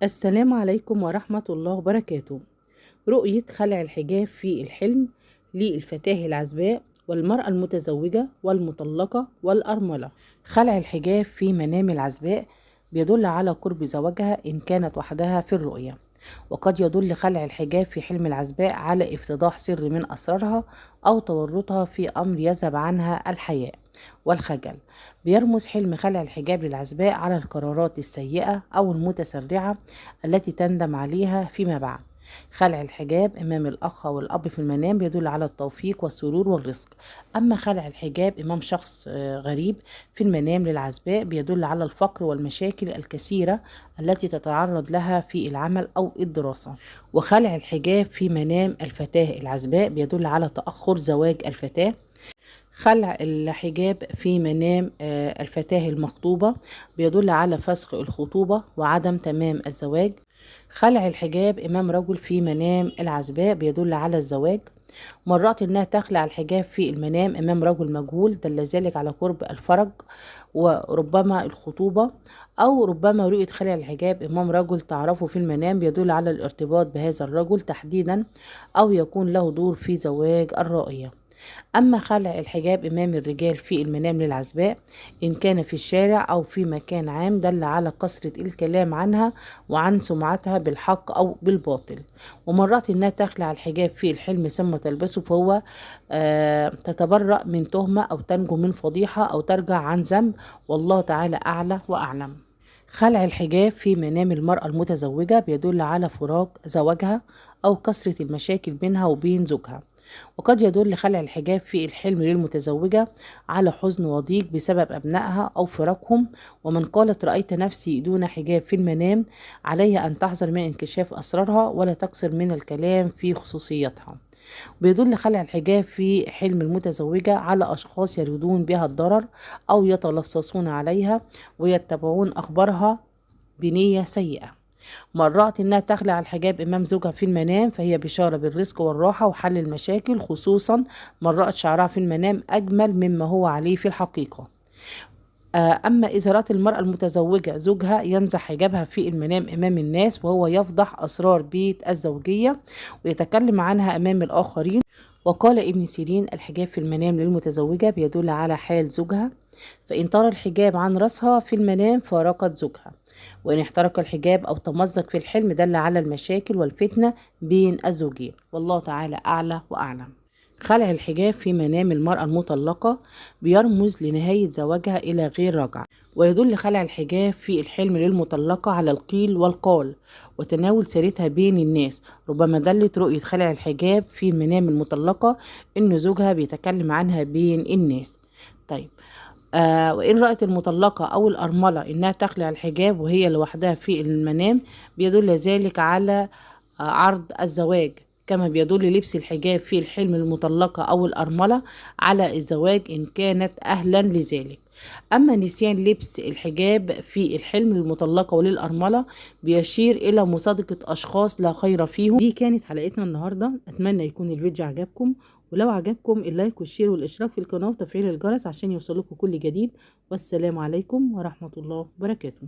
السلام عليكم ورحمة الله وبركاته. رؤية خلع الحجاب في الحلم للفتاة العزباء والمرأة المتزوجة والمطلقة والأرملة. خلع الحجاب في منام العزباء بيدل على قرب زواجها إن كانت وحدها في الرؤية، وقد يدل خلع الحجاب في حلم العزباء على افتضاح سر من أسرارها أو تورطها في أمر يذهب عنها الحياء والخجل. بيرمز حلم خلع الحجاب للعزباء على القرارات السيئة أو المتسرعة التي تندم عليها فيما بعد. خلع الحجاب أمام الأخ أو الأب في المنام بيدل على التوفيق والسرور والرزق. أما خلع الحجاب أمام شخص غريب في المنام للعزباء بيدل على الفقر والمشاكل الكثيرة التي تتعرض لها في العمل أو الدراسة. وخلع الحجاب في منام الفتاة العزباء بيدل على تأخر زواج الفتاة. خلع الحجاب في منام الفتاة المخطوبة بيدل على فسخ الخطوبة وعدم تمام الزواج. خلع الحجاب أمام رجل في منام العزباء بيدل على الزواج. مرات إنها تخلع الحجاب في المنام أمام رجل مجهول دل ذلك على قرب الفرج وربما الخطوبة، أو ربما رؤية خلع الحجاب أمام رجل تعرفه في المنام بيدل على الارتباط بهذا الرجل تحديدا، أو يكون له دور في زواج الرائية. أما خلع الحجاب أمام الرجال في المنام للعزباء إن كان في الشارع أو في مكان عام دل على كثرة الكلام عنها وعن سمعتها بالحق أو بالباطل. ومرات إنها تخلع الحجاب في الحلم ثم تلبسه فهو تتبرأ من تهمة أو تنجو من فضيحة أو ترجع عن ذنب، والله تعالى أعلى وأعلم. خلع الحجاب في منام المرأة المتزوجة بيدل على فراق زواجها أو كثرة المشاكل بينها وبين زوجها. وقد يدل خلع الحجاب في الحلم للمتزوجة على حزن وضيق بسبب أبنائها أو فراقهم. ومن قالت رأيت نفسي دون حجاب في المنام عليها أن تحذر من انكشاف أسرارها ولا تكثر من الكلام في خصوصياتها. بيدل خلع الحجاب في حلم المتزوجة على أشخاص يريدون بها الضرر أو يتلصصون عليها ويتبعون أخبارها بنية سيئة. مرات إنها تخلع الحجاب أمام زوجها في المنام فهي بشارة بالرزق والراحة وحل المشاكل، خصوصا من رأت شعرها في المنام أجمل مما هو عليه في الحقيقة. أما إذا رأت المرأة المتزوجة زوجها ينزع حجابها في المنام أمام الناس وهو يفضح أسرار بيت الزوجية ويتكلم عنها أمام الآخرين. وقال ابن سيرين الحجاب في المنام للمتزوجة بيدل على حال زوجها، فإن طار الحجاب عن رأسها في المنام فارقت زوجها، وإن احترق الحجاب أو تمزق في الحلم دل على المشاكل والفتنة بين الزوجين، والله تعالى أعلى وأعلم. خلع الحجاب في منام المرأة المطلقة بيرمز لنهاية زواجها إلى غير رجعة. ويدل خلع الحجاب في الحلم للمطلقة على القيل والقال وتناول سيرتها بين الناس. ربما دلت رؤية خلع الحجاب في منام المطلقة إن زوجها بيتكلم عنها بين الناس. طيب، وإن رأت المطلقة أو الأرملة إنها تخلع الحجاب وهي لوحدها في المنام بيدل ذلك على عرض الزواج، كما بيدل لبس الحجاب في الحلم المطلقة أو الأرملة على الزواج إن كانت أهلا لذلك. أما نسيان لبس الحجاب في الحلم للمطلقة وللأرملة بيشير إلى مصادقة أشخاص لا خير فيهم. دي كانت حلقتنا النهاردة، أتمنى يكون الفيديو عجبكم، ولو عجبكم اللايك والشير والاشتراك في القناة وتفعيل الجرس عشان يوصلكم كل جديد. والسلام عليكم ورحمة الله وبركاته.